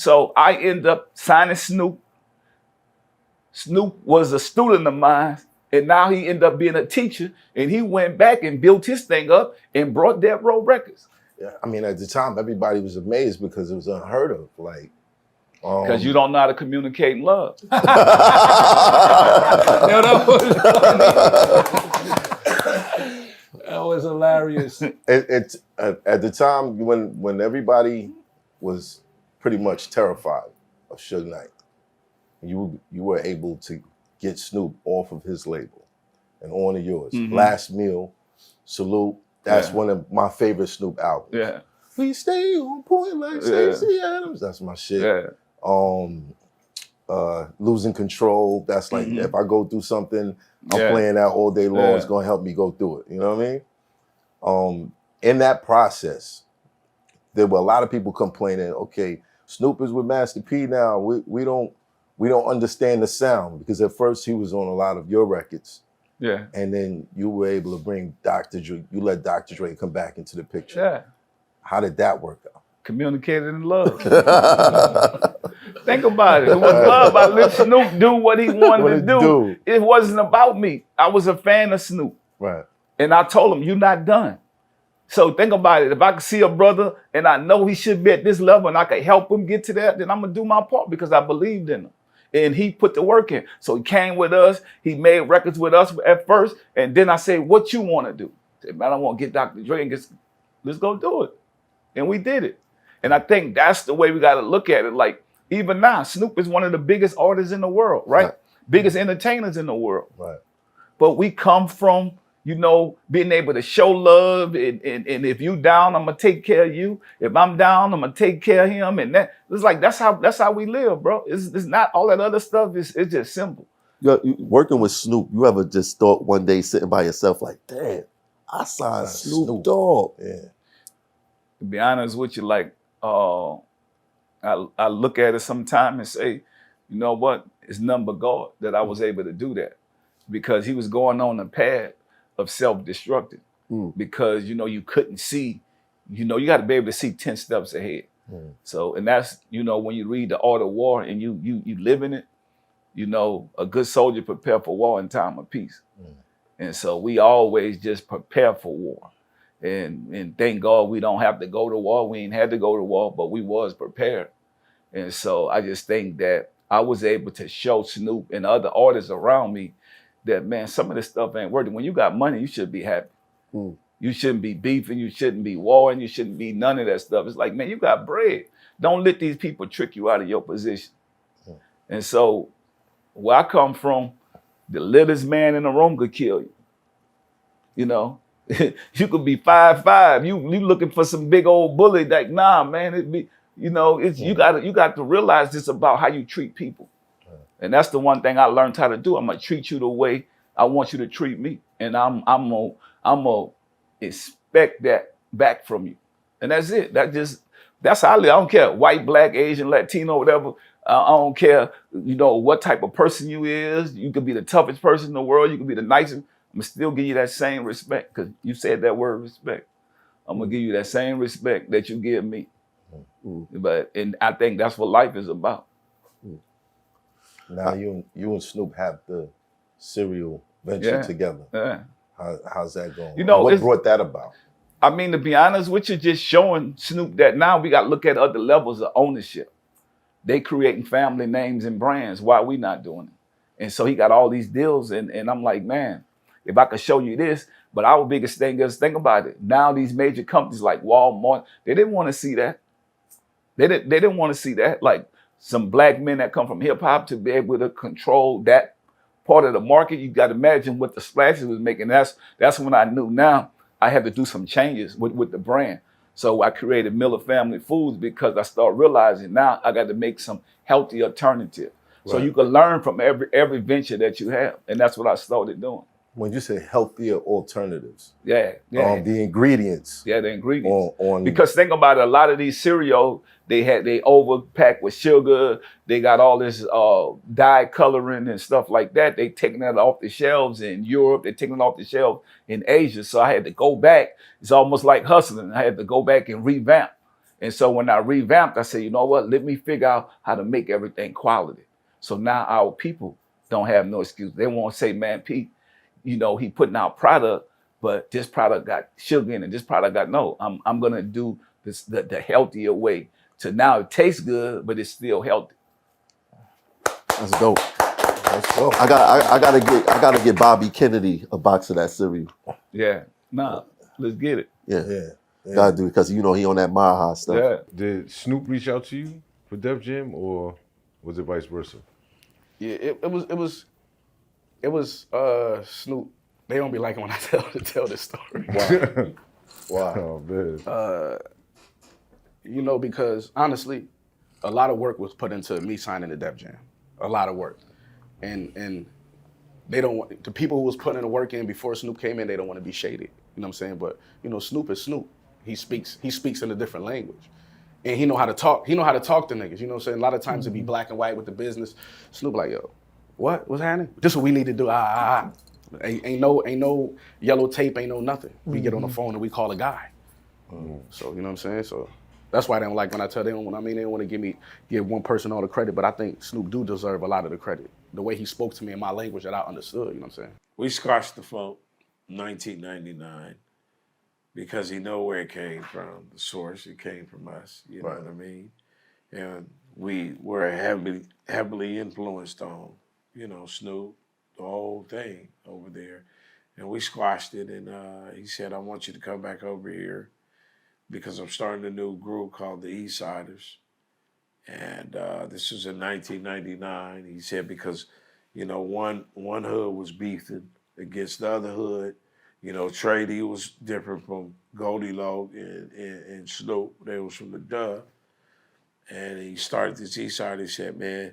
So I ended up signing Snoop. Snoop was a student of mine, and now he ended up being a teacher, and he went back and built his thing up and brought Death Row Records. Yeah, I mean, at the time, everybody was amazed because it was unheard of. Like, because you don't know how to communicate love. No, that was hilarious. It's at the time when everybody was pretty much terrified of Suge Knight, you were able to get Snoop off of his label and onto yours. Last Meal, Salute. That's one of my favorite Snoop albums. Yeah. We stay on point like Stacey Adams. That's my shit. Yeah. Losing Control. That's like if I go through something, I'm playing that all day long. It's gonna help me go through it. You know what I mean? In that process, there were a lot of people complaining. Okay, Snoop is with Master P now. We don't understand the sound, because at first he was on a lot of your records. Yeah. And then you were able to bring Dr. Dre. You let Dr. Dre come back into the picture. Yeah. How did that work out? Communicated in love. Think about it. It was love. I let Snoop do what he wanted to do. It wasn't about me. I was a fan of Snoop. Right. And I told him, you're not done. So think about it. If I could see a brother and I know he should be at this level and I could help him get to that, then I'm going to do my part because I believed in him. And he put the work in. So he came with us. He made records with us at first. And then I said, what you want to do? I said, man, I want to get Dr. Dre and let's go do it. And we did it. And I think that's the way we got to look at it. Like, even now, Snoop is one of the biggest artists in the world, right? Biggest entertainers in the world. Right. But we come from, being able to show love. And if you down, I'm going to take care of you. If I'm down, I'm going to take care of him. And that's how we live, bro. It's not all that other stuff. It's just simple. Working with Snoop, you ever just thought one day sitting by yourself like, damn, I signed Snoop Dogg. Yeah. To be honest with you, like, I look at it sometime and say, you know what? It's nothing but God that I was able to do that, because he was going on a path of self-destructing because, you couldn't see, you got to be able to see 10 steps ahead. So, and that's, when you read The Art of War and you live in it, a good soldier prepare for war in time of peace. And so we always just prepare for war. And thank God we don't have to go to war. We ain't had to go to war, but we was prepared. And so I just think that I was able to show Snoop and other artists around me that, man, some of this stuff ain't working. When you got money, you should be happy. You shouldn't be beefing. You shouldn't be warring. You shouldn't be none of that stuff. It's like, man, you got bread. Don't let these people trick you out of your position. And so where I come from, the littlest man in the room could kill you. You could be 5'5". You looking for some big old bully. Like, nah, man, it'd be, you got to realize this about how you treat people. And that's the one thing I learned how to do. I'm gonna treat you the way I want you to treat me. And I'm gonna expect that back from you. And that's it. That's how I live. I don't care, white, black, Asian, Latino, whatever. I don't care, what type of person you is. You could be the toughest person in the world. You could be the nicest. I'm gonna still give you that same respect, because you said that word respect. I'm gonna give you that same respect that you give me. And I think that's what life is about. Now you and Snoop have the cereal venture together. Yeah. How's that going? What brought that about? I mean, to be honest with you, just showing Snoop that now we got to look at other levels of ownership. They creating family names and brands. Why are we not doing it? And so he got all these deals, and I'm like, man, if I could show you this. But our biggest thing is, think about it. Now these major companies like Walmart, they didn't want to see that. They didn't want to see that. Like some black men that come from hip hop to be able to control that part of the market. You got to imagine what the splashes was making. That's when I knew now I had to do some changes with the brand. So I created Miller Family Foods, because I started realizing now I got to make some healthy alternative. Right. So you can learn from every venture that you have. And that's what I started doing. When you say healthier alternatives, the ingredients. Yeah, the ingredients. Because think about it, a lot of these cereals, they overpacked with sugar. They got all this dye coloring and stuff like that. They taking that off the shelves in Europe. They're taking it off the shelves in Asia. So I had to go back. It's almost like hustling. I had to go back and revamp And so when I revamped, I said, you know what? Let me figure out how to make everything quality. So now our people don't have no excuse. They won't say, man, Pete, you know, he putting out product, but this product got sugar in it. This product got no. I'm gonna do this the healthier way. So now it tastes good, but it's still healthy. That's dope. That's dope. I gotta get Bobby Kennedy a box of that cereal. Yeah. Nah, let's get it. Yeah. Yeah. Gotta do it because you know he on that Maha stuff. Yeah. Did Snoop reach out to you for Def Jam, or was it vice versa? Yeah, it was Snoop. They don't be liking when I tell this story. Wow. Oh man. You know, because honestly, a lot of work was put into me signing the Def Jam. A lot of work. And they don't want, the people who was putting the work in before Snoop came in, they don't want to be shaded. You know what I'm saying? But you know, Snoop is Snoop. He speaks in a different language. And he know how to talk. He know how to talk to niggas. You know what I'm saying? A lot of times it be black and white with the business. Snoop like, yo, what's happening? This is what we need to do. Ain't no yellow tape, ain't no nothing. We get on the phone and we call a guy. So you know what I'm saying? So that's why they don't like when I tell them. They don't want to give one person all the credit, but I think Snoop do deserve a lot of the credit. The way he spoke to me in my language that I understood. You know what I'm saying? We squashed the funk 1999 because he know where it came from, the source. It came from us. You know what I mean? And we were heavily influenced on, you know, Snoop, the whole thing over there. And we squashed it, and he said, I want you to come back over here because I'm starting a new group called the East Siders. And this was in 1999. He said because, you know, one hood was beefing against the other hood. You know, Trady was different from Goldie Loc and Snoop. They was from the Dub. And he started this East Side. He said, man,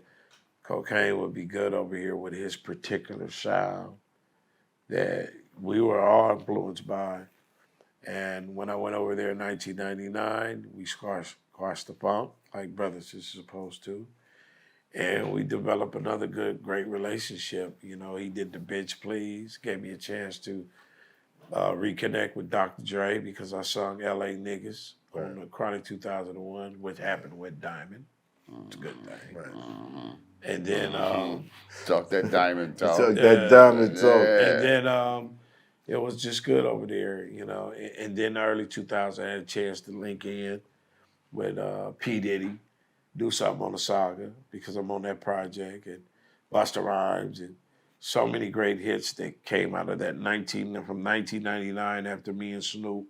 cocaine would be good over here with his particular sound that we were all influenced by. And when I went over there in 1999, we squashed the funk like brothers is supposed to. And we developed another great relationship. You know, he did the Bitch Please, gave me a chance to reconnect with Dr. Dre because I sung L.A. Niggas on the Chronic 2001, which happened with Diamond. It's a good thing. And then Talk that diamond talk. That diamond talk. and then it was just good over there, you know. And then early 2000, I had a chance to link in with P. Diddy, do something on the saga because I'm on that project, and Busta Rhymes, and so many great hits that came out of that from 1999 after me and Snoop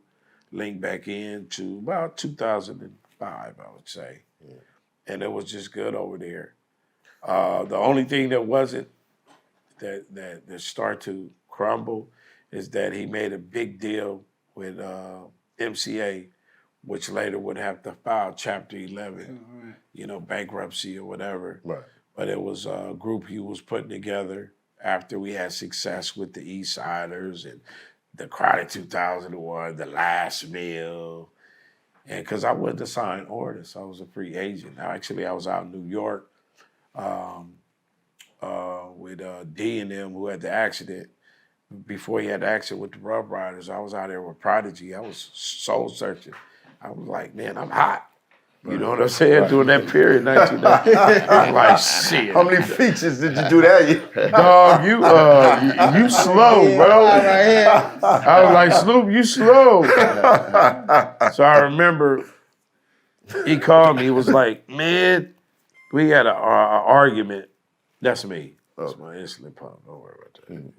linked back in to about 2005, I would say. Yeah. And it was just good over there. The only thing that wasn't, that started to crumble is that he made a big deal with MCA, which later would have to file Chapter 11, you know, bankruptcy or whatever. Right. But it was a group he was putting together after we had success with the East Siders and the Chronic 2001, The Last Meal. And because I wasn't a signed artist, I was a free agent. Actually, I was out in New York with D and them who had the accident. Before he had the accident with the Rough Riders, I was out there with Prodigy. I was soul searching. I was like, man, I'm hot. You know what I'm saying? Right. During that period, 1990. I'm like, shit. How many features did you do that? Dog, you slow, bro. I was like, Snoop, you slow. So I remember he called me. He was like, man, we had an argument. That's me. That's my insulin pump. Don't worry about that. Mm-hmm.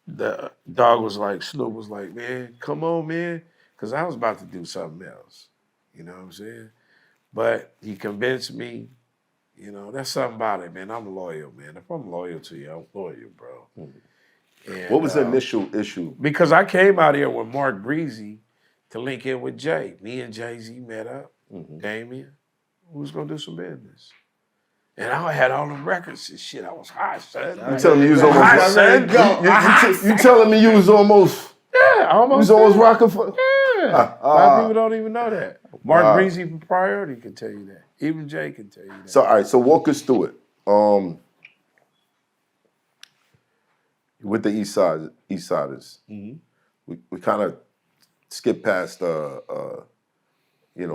The dog was like, Snoop was like, man, come on, man. Because I was about to do something else. You know what I'm saying? But he convinced me, you know, that's something about it, man. I'm loyal, man. If I'm loyal to you, I'm loyal, bro. Mm-hmm. And, what was the initial issue? Because I came out here with Mark Breezy to link in with Jay. Me and Jay-Z met up, Damien. We was going to do some business. And I had all them records and shit. I was hot, son. You telling me you was almost... You telling me you was almost... Yeah, almost. You was almost rocking for... Yeah. A lot of people don't even know that. Mark Breezy from Priority can tell you that. Even Jay can tell you that. So, all right, so walk us through it. With the East Siders, we kind of skipped past, you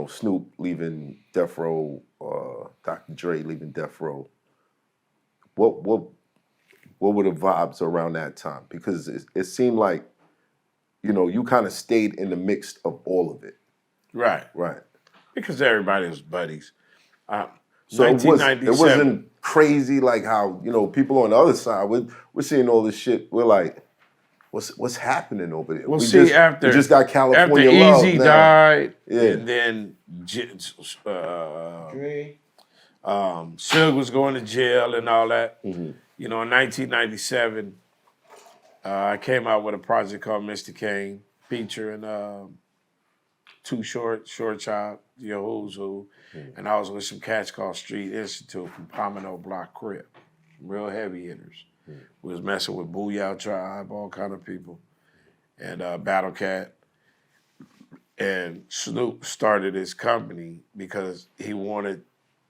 Snoop leaving Death Row, Dr. Dre leaving Death Row, what were the vibes around that time? Because it seemed like, you kind of stayed in the mix of all of it. Right. Right. Because everybody was buddies. So it 1997. wasn't crazy like how, people on the other side, we're seeing all this shit. We're like, what's happening over there? Well, we just got California after love Easy now. died, Yeah. and then Suge was going to jail and all that. Mm-hmm. In 1997, I came out with a project called Mr. Kane, featuring Too Short, Short Chop, Your Who's Who, and I was with some cats called Street Institute from Pomino Block Crip, real heavy hitters. We was messing with Booyah Tribe, all kind of people, and Battle Cat. And Snoop started his company because he wanted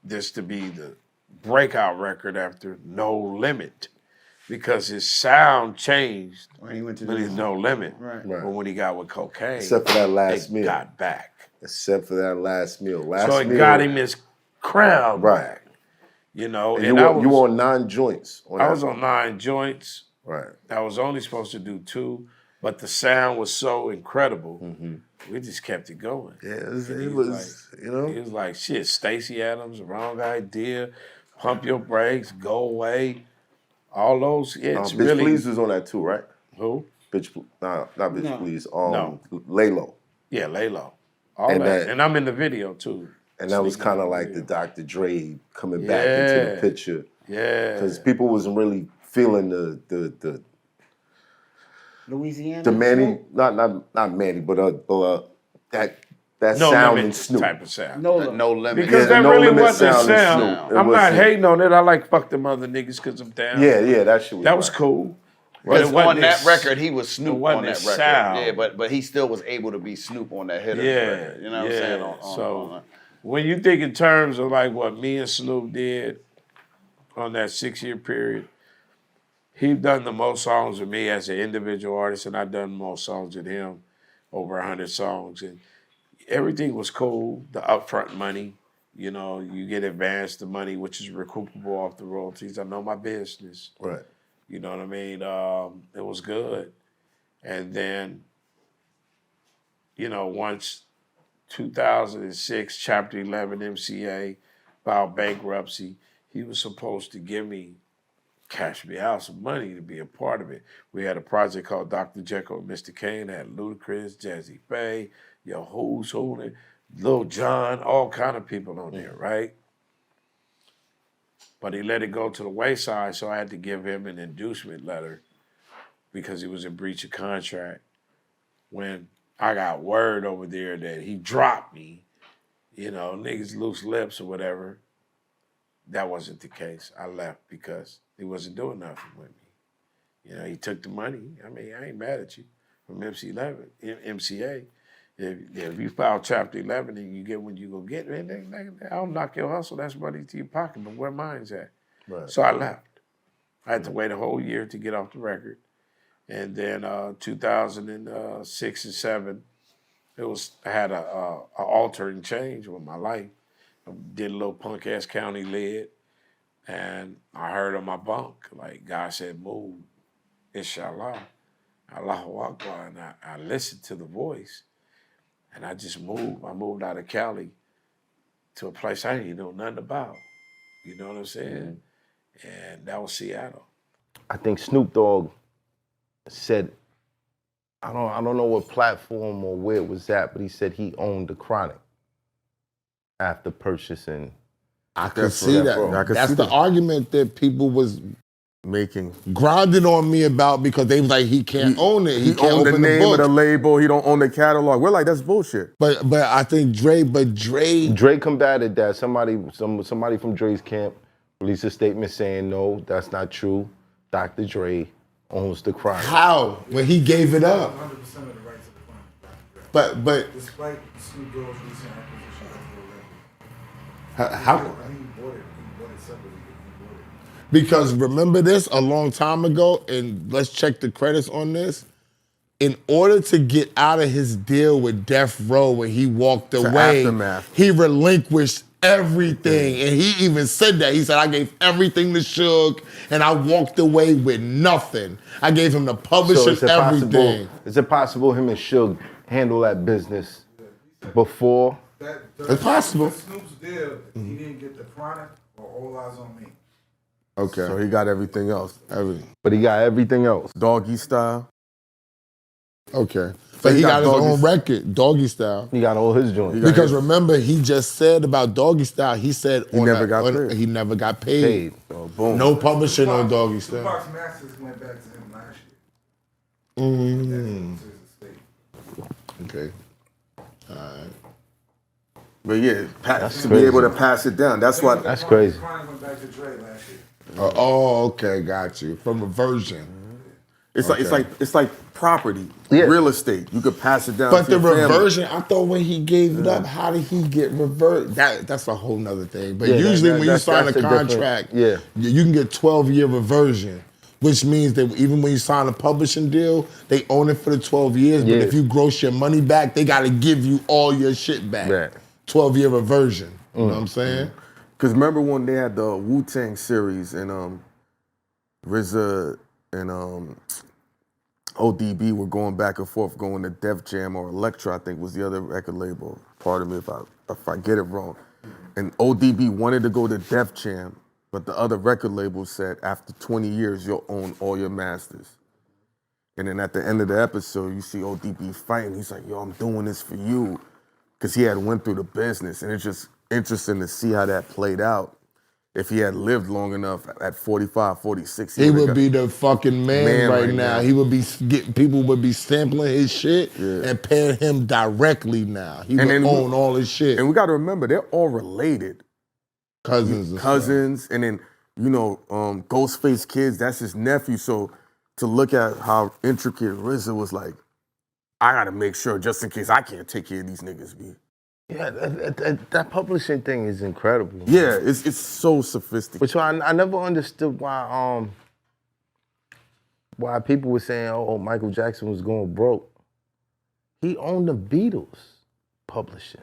this to be the breakout record after No Limit, because his sound changed When he went to when he's No Limit. Right. Right. But when he got with Cocaine, Except for that last it meal. got back. Except for that last meal. So it got him his crown Right. back. And you were on 9 joints. I was on 9 joints. Right. I was only supposed to do 2, but the sound was so incredible. Mm-hmm. We just kept it going. Yeah, it He was, was like, shit, Stacey Adams, Wrong Idea, Pump Your Brakes, Go Away, all those hits. Bitch really. Please was on that too, right? Who? Not Bitch Please. No. Lay Low. Yeah, Lay Low. All And that. that- And I'm in the video too. And that was Sneaking kind of in the like the video. Dr. Dre coming back into the picture. Yeah. Because people wasn't really feeling the Louisiana. Manny, not Manny, but that No sound Limit in Snoop. type of sound. No limit. Because Yeah, that No really Limit wasn't sound the in sound. Snoop. It I'm not wasn't- hating on it. I like fuck them other niggas because I'm down. Yeah, that shit was That was right. cool. But Because it wasn't on that his- record, he was Snoop wasn't on that his record. sound. Yeah, but he still was able to be Snoop on that hitter record. You know what I'm saying? So when you think in terms of like what me and Snoop did on that 6-year period, he done the most songs with me as an individual artist, and I done the most songs with him, over 100 songs, and everything was cool. The upfront money, you get advanced the money, which is recoupable off the royalties. I know my business. Right. You know what I mean? It was good. And then, once 2006, Chapter 11 MCA filed bankruptcy, he was supposed to give me, cash me out some money to be a part of it. We had a project called Dr. Jekyll and Mr. Kane, had Ludacris, Jazzy Faye, Yo Who's Who, Lil Jon, all kind of people on there, right? But he let it go to the wayside, so I had to give him an inducement letter because he was in breach of contract. When I got word over there that he dropped me, niggas loose lips or whatever, that wasn't the case. I left because he wasn't doing nothing with me. He took the money. I mean, I ain't mad at you from MCA. If you file Chapter 11 and you get what you gonna get, I'll knock your hustle. That's money to your pocket, but where mine's at? Right. So I left. I had to wait a whole year to get off the record. And then 2006 and 7, I had a altering change with my life. I did a little punk ass county lid, and I heard on my bunk, like God said, move, inshallah, Allahu Akbar, and I listened to the voice, and I just moved. I moved out of Cali to a place I didn't know nothing about. You know what I'm saying? And that was Seattle. I think Snoop Dogg said, I don't know what platform or where it was at, but he said he owned the Chronic after purchasing. I could see that. I could That's see the that. argument that people was Making. grounded on me about because they was like, he can't own it. He He can't owned the open the name of book. the label. He don't own the catalog. We're like, that's bullshit. But I think Dre. Dre combated that. Somebody from Dre's camp released a statement saying, no, that's not true. Dr. Dre owns the Chronic. How? When he gave it up. 100% of the rights of the Chronic. But Despite Snoop Dogg's recent acquisition of the record. how? I think he bought it separately. He bought it. Because remember this a long time ago, and let's check the credits on this. in order to get out of his deal with Death Row when he walked away, Aftermath. he relinquished everything. And he even said that. He said, I gave everything to Suge and I walked away with nothing. I gave him the publishing, everything. Is it possible him and Suge handle that business before? It's possible. Snoop's deal, he didn't get the Chronic or All Eyes on Me. Okay. So he got everything else. But he got everything else. Doggy Style. Okay. But he got his own record, Doggy Style. He got all his joints. Because remember, he just said about Doggy Style, he said He never got paid. He never got paid. Oh, boom. No publishing on Doggy Style. Tupac's masters went back to him last year. Okay. All right. But yeah, to be able to pass it down. That's what. That's crazy. Chronic went back to Dre last year. Okay, got you. From reversion. It's like property, real estate. You could pass it down. But to the your family. reversion, I thought when he gave it up, how did he get reversed? That's a whole nother thing. But usually when you sign a contract, you can get 12-year reversion, which means that even when you sign a publishing deal, they own it for the 12 years. But if you gross your money back, they got to give you all your shit back. 12-year reversion. You know what I'm saying? Because remember when they had the Wu-Tang series and RZA and ODB were going back and forth, going to Def Jam or Elektra, I think was the other record label. Pardon me if I get it wrong. And ODB wanted to go to Def Jam, but the other record label said after 20 years you'll own all your masters. And then at the end of the episode, you see ODB fighting. He's like, yo, I'm doing this for you. Because he had went through the business, and it's just interesting to see how that played out. If he had lived long enough at 45, 46, he would be the fucking man right now. He would be people would be sampling his shit and paying him directly now. He would own all his shit. And we got to remember, they're all related. Cousins, and then Ghostface Kids, that's his nephew. So to look at how intricate RZA was like, I got to make sure just in case I can't take care of these niggas, B. Yeah, that publishing thing is incredible. Yeah, it's so sophisticated. Which I never understood why people were saying, oh, Michael Jackson was going broke. He owned the Beatles publishing.